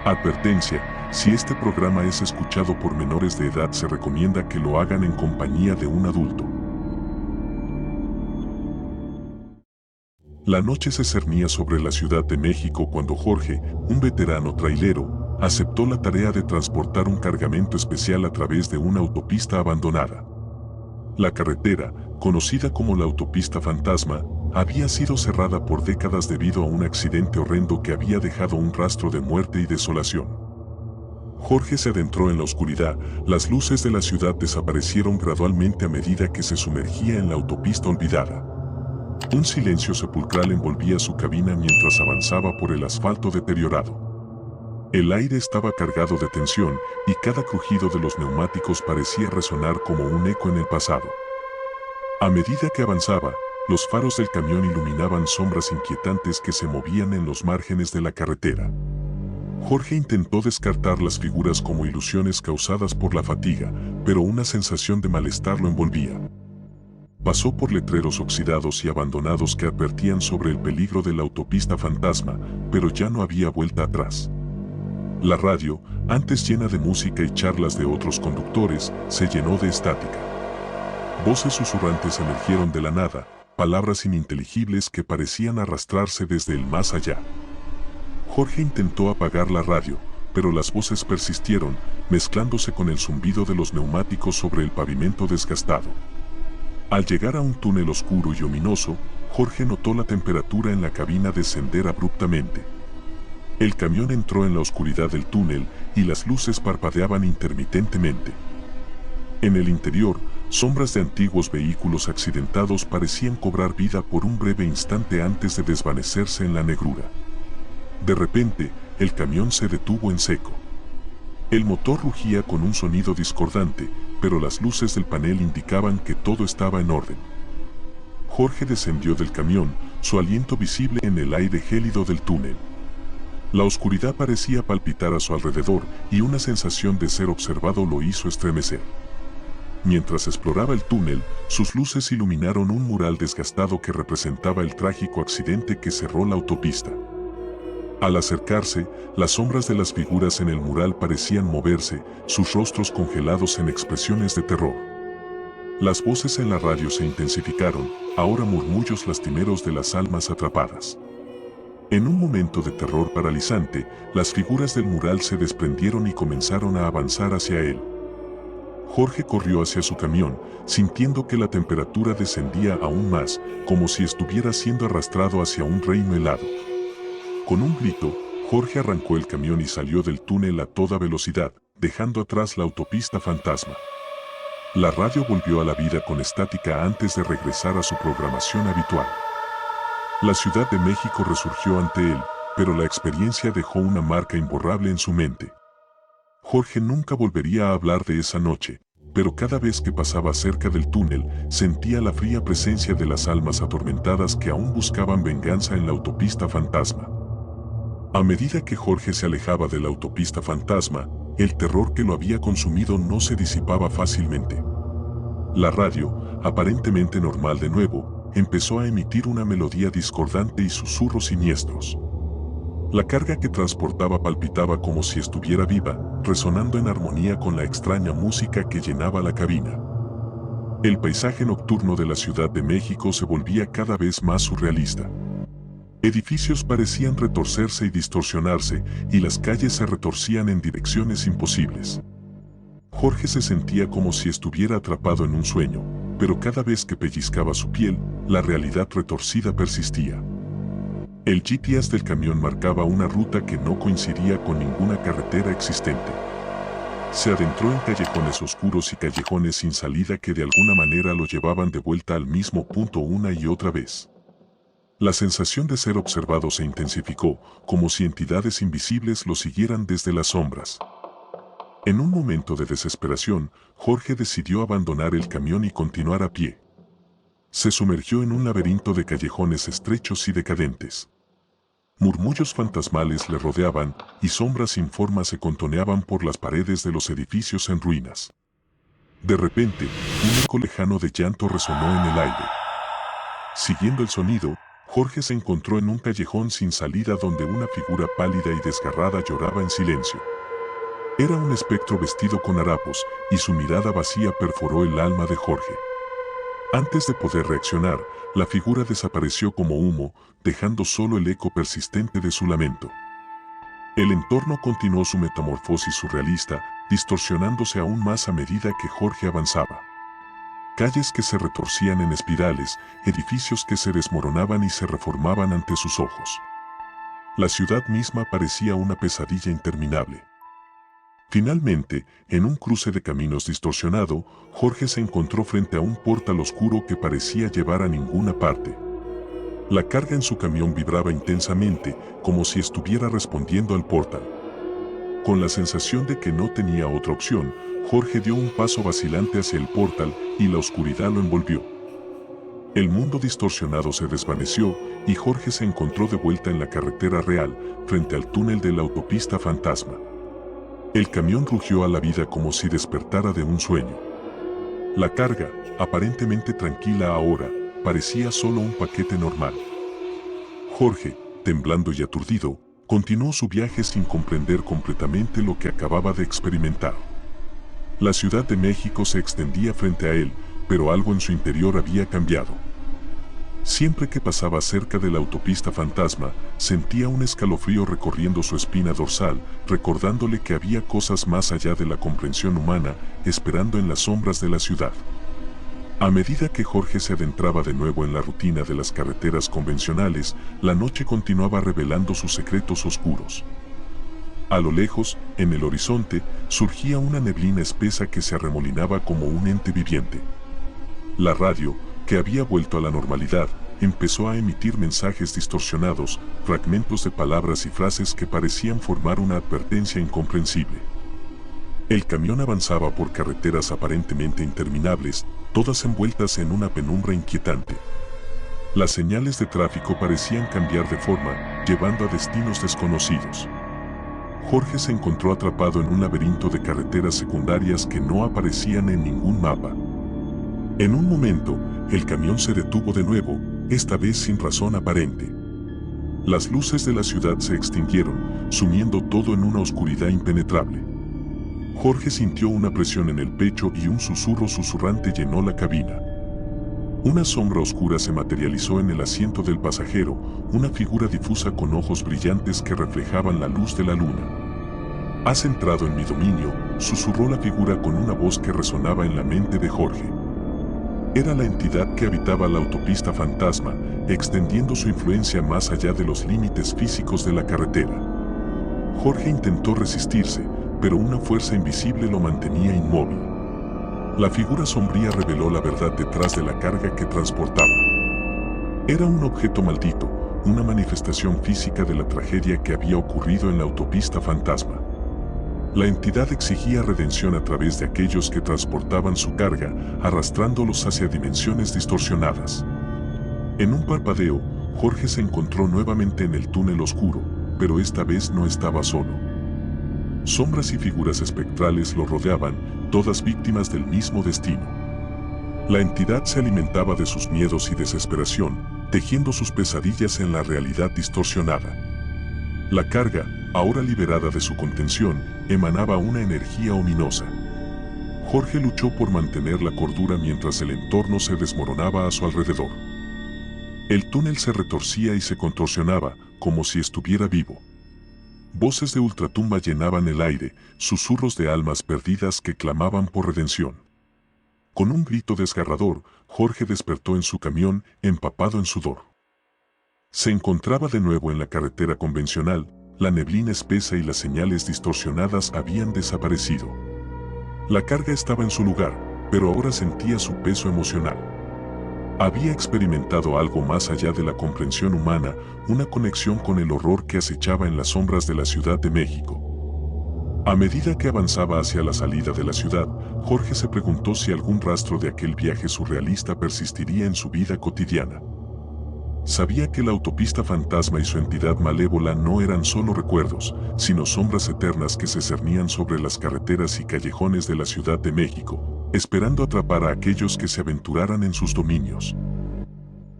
Advertencia: si este programa es escuchado por menores de edad, se recomienda que lo hagan en compañía de un adulto. La noche se cernía sobre la Ciudad de México cuando Jorge, un veterano trailero, aceptó la tarea de transportar un cargamento especial a través de una autopista abandonada. La carretera, conocida como la autopista fantasma, había sido cerrada por décadas debido a un accidente horrendo que había dejado un rastro de muerte y desolación. Jorge se adentró en la oscuridad, las luces de la ciudad desaparecieron gradualmente a medida que se sumergía en la autopista olvidada. Un silencio sepulcral envolvía su cabina mientras avanzaba por el asfalto deteriorado. El aire estaba cargado de tensión y cada crujido de los neumáticos parecía resonar como un eco en el pasado. A medida que avanzaba, los faros del camión iluminaban sombras inquietantes que se movían en los márgenes de la carretera. Jorge intentó descartar las figuras como ilusiones causadas por la fatiga, pero una sensación de malestar lo envolvía. Pasó por letreros oxidados y abandonados que advertían sobre el peligro de la autopista fantasma, pero ya no había vuelta atrás. La radio, antes llena de música y charlas de otros conductores, se llenó de estática. Voces susurrantes emergieron de la nada, palabras ininteligibles que parecían arrastrarse desde el más allá. Jorge intentó apagar la radio, pero las voces persistieron, mezclándose con el zumbido de los neumáticos sobre el pavimento desgastado. Al llegar a un túnel oscuro y ominoso, Jorge notó la temperatura en la cabina descender abruptamente. El camión entró en la oscuridad del túnel y las luces parpadeaban intermitentemente. En el interior, sombras de antiguos vehículos accidentados parecían cobrar vida por un breve instante antes de desvanecerse en la negrura. De repente, el camión se detuvo en seco. El motor rugía con un sonido discordante, pero las luces del panel indicaban que todo estaba en orden. Jorge descendió del camión, su aliento visible en el aire gélido del túnel. La oscuridad parecía palpitar a su alrededor y una sensación de ser observado lo hizo estremecer. Mientras exploraba el túnel, sus luces iluminaron un mural desgastado que representaba el trágico accidente que cerró la autopista. Al acercarse, las sombras de las figuras en el mural parecían moverse, sus rostros congelados en expresiones de terror. Las voces en la radio se intensificaron, ahora murmullos lastimeros de las almas atrapadas. En un momento de terror paralizante, las figuras del mural se desprendieron y comenzaron a avanzar hacia él. Jorge corrió hacia su camión, sintiendo que la temperatura descendía aún más, como si estuviera siendo arrastrado hacia un reino helado. Con un grito, Jorge arrancó el camión y salió del túnel a toda velocidad, dejando atrás la autopista fantasma. La radio volvió a la vida con estática antes de regresar a su programación habitual. La Ciudad de México resurgió ante él, pero la experiencia dejó una marca imborrable en su mente. Jorge nunca volvería a hablar de esa noche, pero cada vez que pasaba cerca del túnel, sentía la fría presencia de las almas atormentadas que aún buscaban venganza en la autopista fantasma. A medida que Jorge se alejaba de la autopista fantasma, el terror que lo había consumido no se disipaba fácilmente. La radio, aparentemente normal de nuevo, empezó a emitir una melodía discordante y susurros siniestros. La carga que transportaba palpitaba como si estuviera viva, resonando en armonía con la extraña música que llenaba la cabina. El paisaje nocturno de la Ciudad de México se volvía cada vez más surrealista. Edificios parecían retorcerse y distorsionarse, y las calles se retorcían en direcciones imposibles. Jorge se sentía como si estuviera atrapado en un sueño, pero cada vez que pellizcaba su piel, la realidad retorcida persistía. El GPS del camión marcaba una ruta que no coincidía con ninguna carretera existente. Se adentró en callejones oscuros y callejones sin salida que de alguna manera lo llevaban de vuelta al mismo punto una y otra vez. La sensación de ser observado se intensificó, como si entidades invisibles lo siguieran desde las sombras. En un momento de desesperación, Jorge decidió abandonar el camión y continuar a pie. Se sumergió en un laberinto de callejones estrechos y decadentes. Murmullos fantasmales le rodeaban, y sombras sin forma se contoneaban por las paredes de los edificios en ruinas. De repente, un eco lejano de llanto resonó en el aire. Siguiendo el sonido, Jorge se encontró en un callejón sin salida donde una figura pálida y desgarrada lloraba en silencio. Era un espectro vestido con harapos, y su mirada vacía perforó el alma de Jorge. Antes de poder reaccionar, la figura desapareció como humo, dejando solo el eco persistente de su lamento. El entorno continuó su metamorfosis surrealista, distorsionándose aún más a medida que Jorge avanzaba. Calles que se retorcían en espirales, edificios que se desmoronaban y se reformaban ante sus ojos. La ciudad misma parecía una pesadilla interminable. Finalmente, en un cruce de caminos distorsionado, Jorge se encontró frente a un portal oscuro que parecía llevar a ninguna parte. La carga en su camión vibraba intensamente, como si estuviera respondiendo al portal. Con la sensación de que no tenía otra opción, Jorge dio un paso vacilante hacia el portal y la oscuridad lo envolvió. El mundo distorsionado se desvaneció y Jorge se encontró de vuelta en la carretera real, frente al túnel de la autopista fantasma. El camión rugió a la vida como si despertara de un sueño. La carga, aparentemente tranquila ahora, parecía solo un paquete normal. Jorge, temblando y aturdido, continuó su viaje sin comprender completamente lo que acababa de experimentar. La Ciudad de México se extendía frente a él, pero algo en su interior había cambiado. Siempre que pasaba cerca de la autopista fantasma, sentía un escalofrío recorriendo su espina dorsal, recordándole que había cosas más allá de la comprensión humana, esperando en las sombras de la ciudad. A medida que Jorge se adentraba de nuevo en la rutina de las carreteras convencionales, la noche continuaba revelando sus secretos oscuros. A lo lejos, en el horizonte, surgía una neblina espesa que se arremolinaba como un ente viviente. La radio, que había vuelto a la normalidad, empezó a emitir mensajes distorsionados, fragmentos de palabras y frases que parecían formar una advertencia incomprensible. El camión avanzaba por carreteras aparentemente interminables, todas envueltas en una penumbra inquietante. Las señales de tráfico parecían cambiar de forma, llevando a destinos desconocidos. Jorge se encontró atrapado en un laberinto de carreteras secundarias que no aparecían en ningún mapa. En un momento, el camión se detuvo de nuevo, esta vez sin razón aparente. Las luces de la ciudad se extinguieron, sumiendo todo en una oscuridad impenetrable. Jorge sintió una presión en el pecho y un susurro susurrante llenó la cabina. Una sombra oscura se materializó en el asiento del pasajero, una figura difusa con ojos brillantes que reflejaban la luz de la luna. «Has entrado en mi dominio», susurró la figura con una voz que resonaba en la mente de Jorge. Era la entidad que habitaba la autopista fantasma, extendiendo su influencia más allá de los límites físicos de la carretera. Jorge intentó resistirse, pero una fuerza invisible lo mantenía inmóvil. La figura sombría reveló la verdad detrás de la carga que transportaba. Era un objeto maldito, una manifestación física de la tragedia que había ocurrido en la autopista fantasma. La entidad exigía redención a través de aquellos que transportaban su carga, arrastrándolos hacia dimensiones distorsionadas. En un parpadeo, Jorge se encontró nuevamente en el túnel oscuro, pero esta vez no estaba solo. Sombras y figuras espectrales lo rodeaban, todas víctimas del mismo destino. La entidad se alimentaba de sus miedos y desesperación, tejiendo sus pesadillas en la realidad distorsionada. La carga, ahora liberada de su contención, emanaba una energía ominosa. Jorge luchó por mantener la cordura mientras el entorno se desmoronaba a su alrededor. El túnel se retorcía y se contorsionaba, como si estuviera vivo. Voces de ultratumba llenaban el aire, susurros de almas perdidas que clamaban por redención. Con un grito desgarrador, Jorge despertó en su camión, empapado en sudor. Se encontraba de nuevo en la carretera convencional, la neblina espesa y las señales distorsionadas habían desaparecido. La carga estaba en su lugar, pero ahora sentía su peso emocional. Había experimentado algo más allá de la comprensión humana, una conexión con el horror que acechaba en las sombras de la Ciudad de México. A medida que avanzaba hacia la salida de la ciudad, Jorge se preguntó si algún rastro de aquel viaje surrealista persistiría en su vida cotidiana. Sabía que la autopista fantasma y su entidad malévola no eran solo recuerdos, sino sombras eternas que se cernían sobre las carreteras y callejones de la Ciudad de México, esperando atrapar a aquellos que se aventuraran en sus dominios.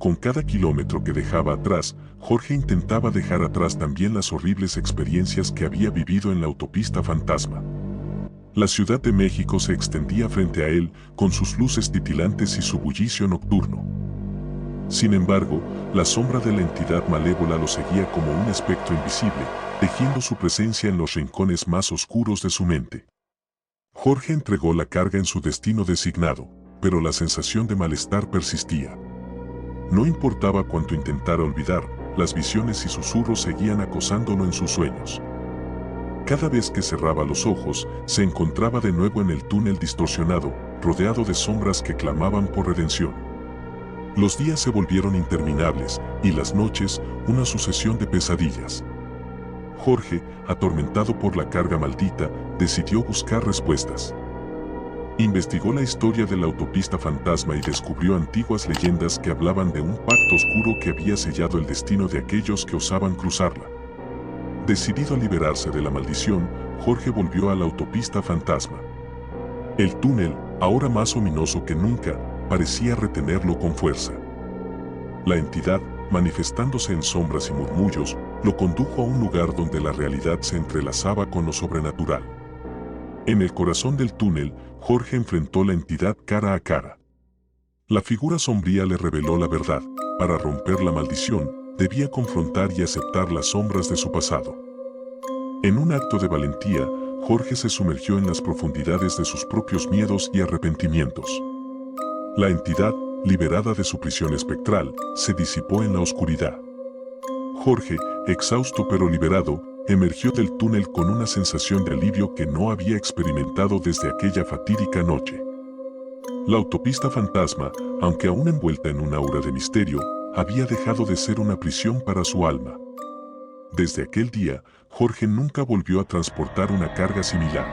Con cada kilómetro que dejaba atrás, Jorge intentaba dejar atrás también las horribles experiencias que había vivido en la autopista fantasma. La Ciudad de México se extendía frente a él, con sus luces titilantes y su bullicio nocturno. Sin embargo, la sombra de la entidad malévola lo seguía como un espectro invisible, tejiendo su presencia en los rincones más oscuros de su mente. Jorge entregó la carga en su destino designado, pero la sensación de malestar persistía. No importaba cuánto intentara olvidar, las visiones y susurros seguían acosándolo en sus sueños. Cada vez que cerraba los ojos, se encontraba de nuevo en el túnel distorsionado, rodeado de sombras que clamaban por redención. Los días se volvieron interminables, y las noches, una sucesión de pesadillas. Jorge, atormentado por la carga maldita, decidió buscar respuestas. Investigó la historia de la autopista fantasma y descubrió antiguas leyendas que hablaban de un pacto oscuro que había sellado el destino de aquellos que osaban cruzarla. Decidido a liberarse de la maldición, Jorge volvió a la autopista fantasma. El túnel, ahora más ominoso que nunca, parecía retenerlo con fuerza. La entidad, manifestándose en sombras y murmullos, lo condujo a un lugar donde la realidad se entrelazaba con lo sobrenatural. En el corazón del túnel, Jorge enfrentó la entidad cara a cara. La figura sombría le reveló la verdad. Para romper la maldición, debía confrontar y aceptar las sombras de su pasado. En un acto de valentía, Jorge se sumergió en las profundidades de sus propios miedos y arrepentimientos. La entidad, liberada de su prisión espectral, se disipó en la oscuridad. Jorge, exhausto pero liberado, emergió del túnel con una sensación de alivio que no había experimentado desde aquella fatídica noche. La autopista fantasma, aunque aún envuelta en un aura de misterio, había dejado de ser una prisión para su alma. Desde aquel día, Jorge nunca volvió a transportar una carga similar.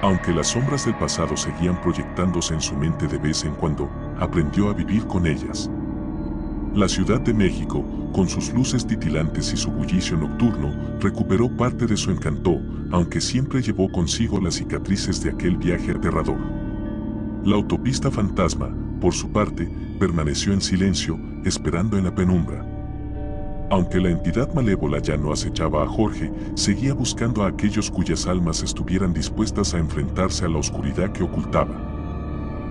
Aunque las sombras del pasado seguían proyectándose en su mente de vez en cuando, aprendió a vivir con ellas. La Ciudad de México, con sus luces titilantes y su bullicio nocturno, recuperó parte de su encanto, aunque siempre llevó consigo las cicatrices de aquel viaje aterrador. La autopista fantasma, por su parte, permaneció en silencio, esperando en la penumbra. Aunque la entidad malévola ya no acechaba a Jorge, seguía buscando a aquellos cuyas almas estuvieran dispuestas a enfrentarse a la oscuridad que ocultaba.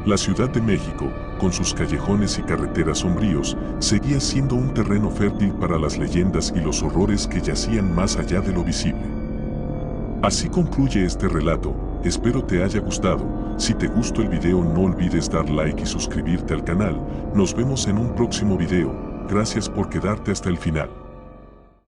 La Ciudad de México, con sus callejones y carreteras sombríos, seguía siendo un terreno fértil para las leyendas y los horrores que yacían más allá de lo visible. Así concluye este relato, espero te haya gustado. Si te gustó el video no olvides dar like y suscribirte al canal. Nos vemos en un próximo video, gracias por quedarte hasta el final.